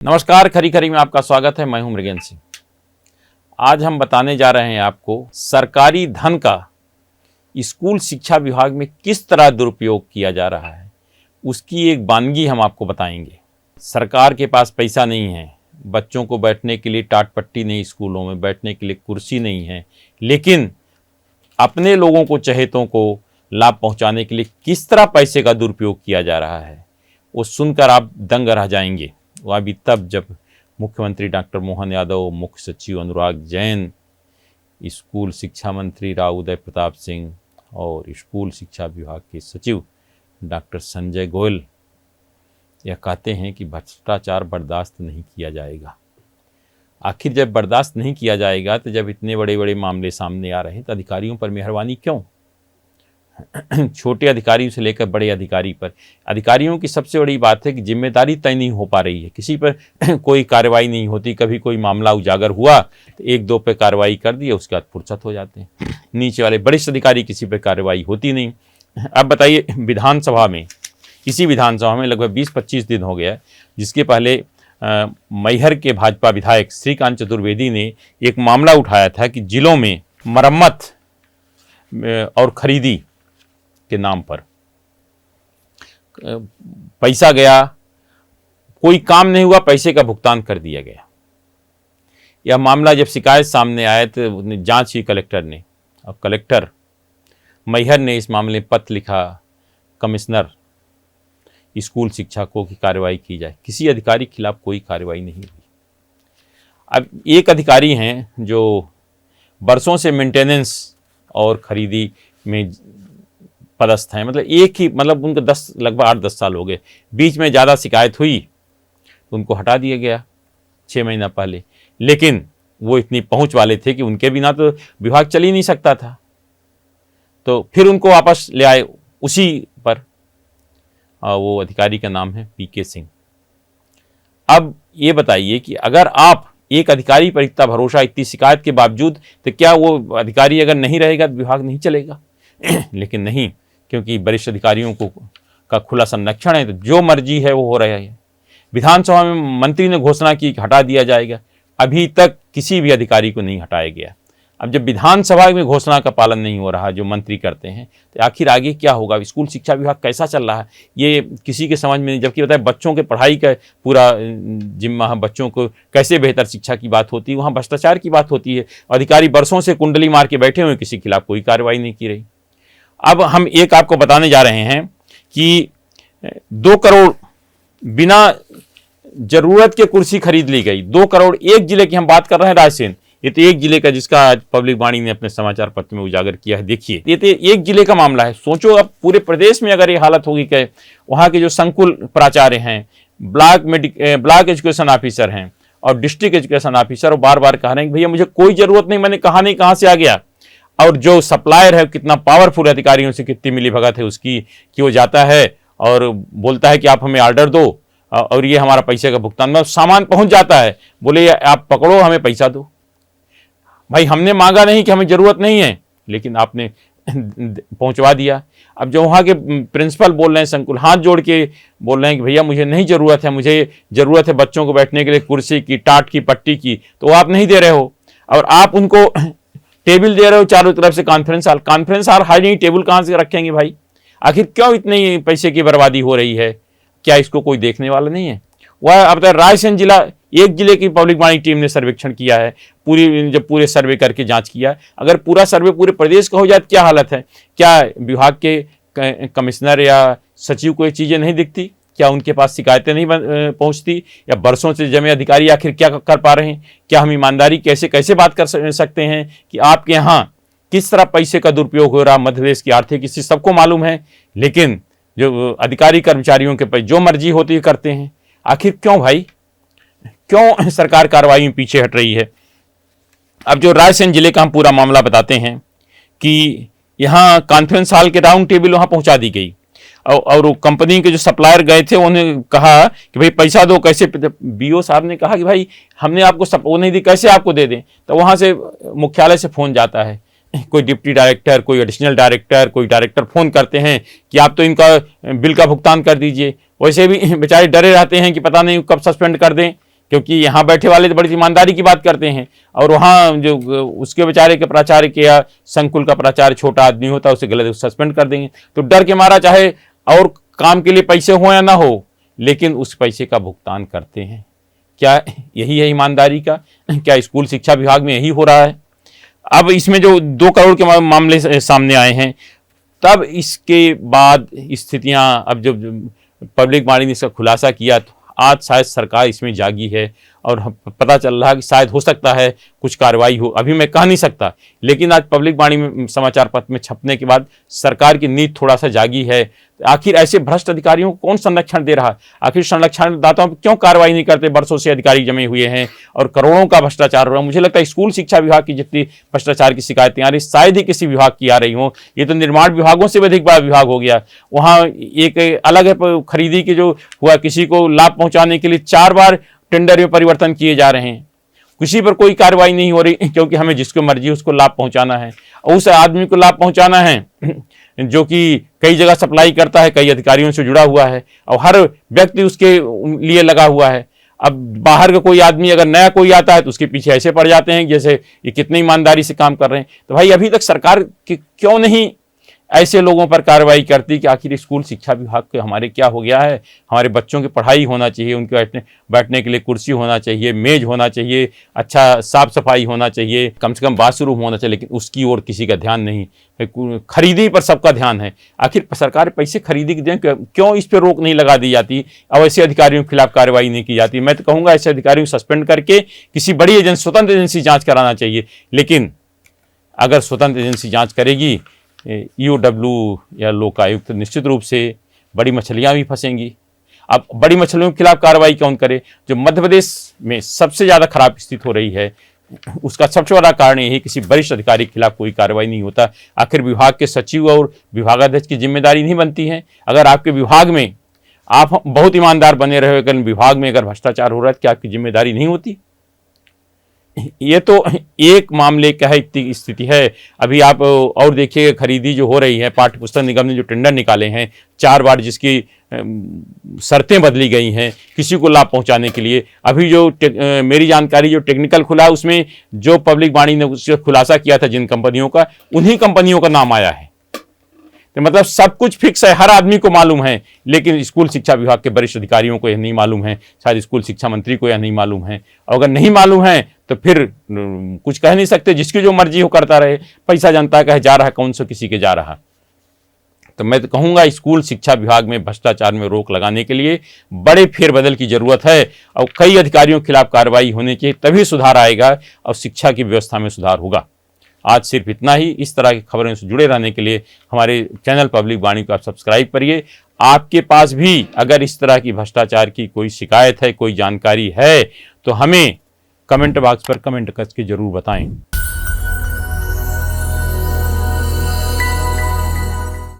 नमस्कार, खरी खरी में आपका स्वागत है। मैं हूं मृगेंद्र सिंह। आज हम बताने जा रहे हैं आपको सरकारी धन का स्कूल शिक्षा विभाग में किस तरह दुरुपयोग किया जा रहा है, उसकी एक वानगी हम आपको बताएंगे। सरकार के पास पैसा नहीं है, बच्चों को बैठने के लिए टाट पट्टी नहीं, स्कूलों में बैठने के लिए कुर्सी नहीं है, लेकिन अपने लोगों को, चहेतों को लाभ पहुंचाने के लिए किस तरह पैसे का दुरुपयोग किया जा रहा है, वो सुनकर आप दंग रह जाएंगे। वह भी तब जब मुख्यमंत्री डॉक्टर मोहन यादव, मुख्य सचिव अनुराग जैन, स्कूल शिक्षा मंत्री राव उदय प्रताप सिंह और स्कूल शिक्षा विभाग के सचिव डॉक्टर संजय गोयल यह कहते हैं कि भ्रष्टाचार बर्दाश्त नहीं किया जाएगा। आखिर जब बर्दाश्त नहीं किया जाएगा तो जब इतने बड़े बड़े मामले सामने आ रहे हैं तो अधिकारियों पर मेहरबानी क्यों? छोटे अधिकारियों से लेकर बड़े अधिकारी पर। अधिकारियों की सबसे बड़ी बात है कि जिम्मेदारी तय नहीं हो पा रही है, किसी पर कोई कार्रवाई नहीं होती। कभी कोई मामला उजागर हुआ तो एक दो पे कार्रवाई कर दी, उसके बाद फुर्सत हो जाते हैं। नीचे वाले वरिष्ठ अधिकारी, किसी पर कार्रवाई होती नहीं। अब बताइए, विधानसभा में, इसी विधानसभा में लगभग 20-25 दिन हो गया, जिसके पहले मैहर के भाजपा विधायक श्रीकांत चतुर्वेदी ने एक मामला उठाया था कि जिलों में मरम्मत और खरीदी के नाम पर पैसा गया, कोई काम नहीं हुआ, पैसे का भुगतान कर दिया गया। यह मामला जब शिकायत सामने आया तो जांच की कलेक्टर ने, और कलेक्टर मैहर ने इस मामले में पत्र लिखा कमिश्नर स्कूल शिक्षा को कि कार्रवाई की जाए। किसी अधिकारी के खिलाफ कोई कार्रवाई नहीं हुई। अब एक अधिकारी हैं जो बरसों से मेंटेनेंस और खरीदी में पदस्थ हैं, मतलब एक ही, मतलब उनका लगभग 8-10 साल हो गए। बीच में ज़्यादा शिकायत हुई तो उनको हटा दिया गया 6 महीना पहले, लेकिन वो इतनी पहुंच वाले थे कि उनके बिना तो विभाग चल ही नहीं सकता था, तो फिर उनको वापस ले आए उसी पर। वो अधिकारी का नाम है पीके सिंह। अब ये बताइए कि अगर आप एक अधिकारी पर इतना भरोसा, इतनी शिकायत के बावजूद, तो क्या वो अधिकारी अगर नहीं रहेगा तो विभाग नहीं चलेगा? लेकिन नहीं, क्योंकि वरिष्ठ अधिकारियों को का खुला संरक्षण है, तो जो मर्जी है वो हो रहा है। विधानसभा में मंत्री ने घोषणा की कि हटा दिया जाएगा, अभी तक किसी भी अधिकारी को नहीं हटाया गया। अब जब विधानसभा में घोषणा का पालन नहीं हो रहा जो मंत्री करते हैं, तो आखिर आगे क्या होगा? स्कूल शिक्षा विभाग कैसा चल रहा है ये किसी के समझ में नहीं। जबकि बताए बच्चों के पढ़ाई का पूरा जिम्मा है, बच्चों को कैसे बेहतर शिक्षा की बात होती है, वहाँ भ्रष्टाचार की बात होती है। अधिकारी बरसों से कुंडली मार के बैठे हुए, किसी के खिलाफ कोई कार्रवाई नहीं की रही। अब हम एक आपको बताने जा रहे हैं कि 2 करोड़ बिना जरूरत के कुर्सी खरीद ली गई। 2 करोड़ एक जिले की हम बात कर रहे हैं, रायसेन। ये तो एक जिले का, जिसका आज पब्लिक वाणी ने अपने समाचार पत्र में उजागर किया है। देखिए, ये तो एक जिले का मामला है। सोचो अब पूरे प्रदेश में अगर ये हालत होगी कि वहाँ के जो संकुल प्राचार्य हैं, ब्लॉक एजुकेशन ऑफिसर हैं और डिस्ट्रिक्ट एजुकेशन ऑफिसर, वो बार बार कह रहे हैं कि भैया मुझे कोई जरूरत नहीं, मैंने कहा नहीं कहाँ से आ गया। और जो सप्लायर है, कितना पावरफुल अधिकारियों से कितनी मिलीभगत है उसकी, कि वो जाता है और बोलता है कि आप हमें ऑर्डर दो और ये हमारा पैसे का भुगतान, मतलब सामान पहुंच जाता है, बोले आप पकड़ो, हमें पैसा दो। भाई हमने मांगा नहीं कि हमें ज़रूरत नहीं है, लेकिन आपने पहुंचवा दिया। अब जो वहाँ के प्रिंसिपल बोल रहे हैं, संकुल हाथ जोड़ के बोल रहे हैं कि भैया मुझे नहीं ज़रूरत है, मुझे ज़रूरत है बच्चों को बैठने के लिए कुर्सी की, टाट की, पट्टी की, तो आप नहीं दे रहे हो। और आप उनको टेबल दे रहे हो चारों तरफ से, कॉन्फ्रेंस हॉल हाई नहीं, टेबल कहाँ से रखेंगे भाई? आखिर क्यों इतनी पैसे की बर्बादी हो रही है? क्या इसको कोई देखने वाला नहीं है? वह अब तक रायसेन जिला, एक जिले की पब्लिक वाणी टीम ने सर्वेक्षण किया है, पूरे सर्वे करके जांच किया। अगर पूरा सर्वे पूरे प्रदेश का हो जाए तो क्या हालत है? क्या विभाग के कमिश्नर या सचिव को ये चीज़ें नहीं दिखती? क्या उनके पास शिकायतें नहीं पहुंचती? या बरसों से जमे अधिकारी आखिर क्या कर पा रहे हैं? क्या हम ईमानदारी कैसे बात कर सकते हैं कि आपके यहाँ किस तरह पैसे का दुरुपयोग हो रहा? मध्य प्रदेश की आर्थिक स्थिति सबको मालूम है, लेकिन जो अधिकारी कर्मचारियों के पैसे जो मर्जी होती है करते हैं। आखिर क्यों भाई? क्यों सरकार कार्रवाई में पीछे हट रही है? अब जो रायसेन जिले का हम पूरा मामला बताते हैं कि यहाँ कॉन्फ्रेंस हॉल के राउंड टेबल वहाँ पहुँचा दी गई, और कंपनी के जो सप्लायर गए थे उन्होंने कहा कि भाई पैसा दो, कैसे? बीओ साहब ने कहा कि भाई हमने आपको वो नहीं दी, कैसे आपको दे दें? तो वहाँ से मुख्यालय से फ़ोन जाता है, कोई डिप्टी डायरेक्टर, कोई एडिशनल डायरेक्टर, कोई डायरेक्टर फ़ोन करते हैं कि आप तो इनका बिल का भुगतान कर दीजिए। वैसे भी बेचारे डरे रहते हैं कि पता नहीं कब सस्पेंड कर दें, क्योंकि यहाँ बैठे वाले तो बड़ी ईमानदारी की बात करते हैं, और वहाँ जो उसके बेचारे के प्राचार्य के या संकुल का प्राचार्य छोटा आदमी होता है, उसे गलत सस्पेंड कर देंगे। तो डर के मारा चाहे और काम के लिए पैसे हो या ना हो, लेकिन उस पैसे का भुगतान करते हैं। क्या यही है ईमानदारी का? क्या स्कूल शिक्षा विभाग में यही हो रहा है? अब इसमें जो 2 करोड़ के मामले सामने आए हैं, तब इसके बाद स्थितियां, अब जब पब्लिक बॉडी ने इसका खुलासा किया तो आज शायद सरकार इसमें जागी है और पता चल रहा है कि शायद हो सकता है कुछ कार्रवाई हो। अभी मैं कह नहीं सकता, लेकिन आज पब्लिक बॉडी में समाचार पत्र में छपने के बाद सरकार की नीति थोड़ा सा जागी है। आखिर ऐसे भ्रष्ट अधिकारियों को कौन संरक्षण दे रहा है? आखिर संरक्षण दाताओं पर क्यों कार्रवाई नहीं करते? बरसों से अधिकारी जमे हुए हैं और करोड़ों का भ्रष्टाचार हो रहा है। मुझे लगता है स्कूल शिक्षा विभाग की जितनी भ्रष्टाचार की शिकायतें आ रही, शायद ही किसी विभाग की आ रही हो। ये तो निर्माण विभागों से भी अधिक बड़ा विभाग हो गया। वहाँ एक अलग है, खरीदी की जो हुआ, किसी को लाभ पहुंचाने के लिए 4 बार टेंडर में परिवर्तन किए जा रहे हैं, किसी पर कोई कार्रवाई नहीं हो रही, क्योंकि हमें जिसको मर्जी उसको लाभ पहुंचाना है और उस आदमी को लाभ पहुंचाना है जो कि कई जगह सप्लाई करता है, कई अधिकारियों से जुड़ा हुआ है और हर व्यक्ति उसके लिए लगा हुआ है। अब बाहर का कोई आदमी अगर नया कोई आता है तो उसके पीछे ऐसे पड़ जाते हैं जैसे ये कितनी ईमानदारी से काम कर रहे हैं। तो भाई अभी तक सरकार क्यों नहीं ऐसे लोगों पर कार्रवाई करती कि आखिर स्कूल शिक्षा विभाग के हमारे क्या हो गया है? हमारे बच्चों की पढ़ाई होना चाहिए, उनके बैठने के लिए कुर्सी होना चाहिए, मेज होना चाहिए, अच्छा साफ सफाई होना चाहिए, कम से कम बाथरूम होना चाहिए, लेकिन उसकी ओर किसी का ध्यान नहीं। खरीदी पर सबका ध्यान है। आखिर सरकार पैसे खरीदी की दें, क्यों इस पर रोक नहीं लगा दी जाती और ऐसे अधिकारियों के खिलाफ कार्रवाई नहीं की जाती? मैं तो कहूँगा ऐसे अधिकारियों को सस्पेंड करके किसी बड़ी एजेंसी, स्वतंत्र एजेंसी जाँच कराना चाहिए। लेकिन अगर स्वतंत्र एजेंसी जाँच करेगी, ईओडब्ल्यू या लोकायुक्त, तो निश्चित रूप से बड़ी मछलियां भी फंसेंगी। अब बड़ी मछलियों के खिलाफ कार्रवाई कौन करे? जो मध्य प्रदेश में सबसे ज़्यादा खराब स्थिति हो रही है, उसका सबसे बड़ा कारण यही, किसी वरिष्ठ अधिकारी के खिलाफ कोई कार्रवाई नहीं होता। आखिर विभाग के सचिव और विभागाध्यक्ष की जिम्मेदारी नहीं बनती है? अगर आपके विभाग में आप बहुत ईमानदार बने रहे, अगर विभाग में अगर भ्रष्टाचार हो रहा है, क्या आपकी जिम्मेदारी नहीं होती? ये तो एक मामले का है स्थिति है। अभी आप और देखिए, खरीदी जो हो रही है, पाठ्य पुस्तक निगम ने जो टेंडर निकाले हैं 4 बार, जिसकी शर्तें बदली गई हैं किसी को लाभ पहुंचाने के लिए। अभी जो मेरी जानकारी जो टेक्निकल खुला, उसमें जो पब्लिक बॉडी ने उसका खुलासा किया था जिन कंपनियों का, उन्हीं कंपनियों का नाम आया है। तो मतलब सब कुछ फिक्स है, हर आदमी को मालूम है, लेकिन स्कूल शिक्षा विभाग के वरिष्ठ अधिकारियों को यह नहीं मालूम है, शायद स्कूल शिक्षा मंत्री को यह नहीं मालूम है। और अगर नहीं मालूम है तो फिर कुछ कह नहीं सकते, जिसकी जो मर्जी हो करता रहे। पैसा जनता का है, जा रहा, कौन सा किसी के जा रहा। तो मैं तो कहूँगा स्कूल शिक्षा विभाग में भ्रष्टाचार में रोक लगाने के लिए बड़े फेरबदल की जरूरत है और कई अधिकारियों के खिलाफ कार्रवाई होनी चाहिए, तभी सुधार आएगा और शिक्षा की व्यवस्था में सुधार होगा। आज सिर्फ इतना ही। इस तरह की खबरों से जुड़े रहने के लिए हमारे चैनल पब्लिक वाणी को आप सब्सक्राइब करिए। आपके पास भी अगर इस तरह की भ्रष्टाचार की कोई शिकायत है, कोई जानकारी है, तो हमें कमेंट बॉक्स पर कमेंट करके जरूर बताएं।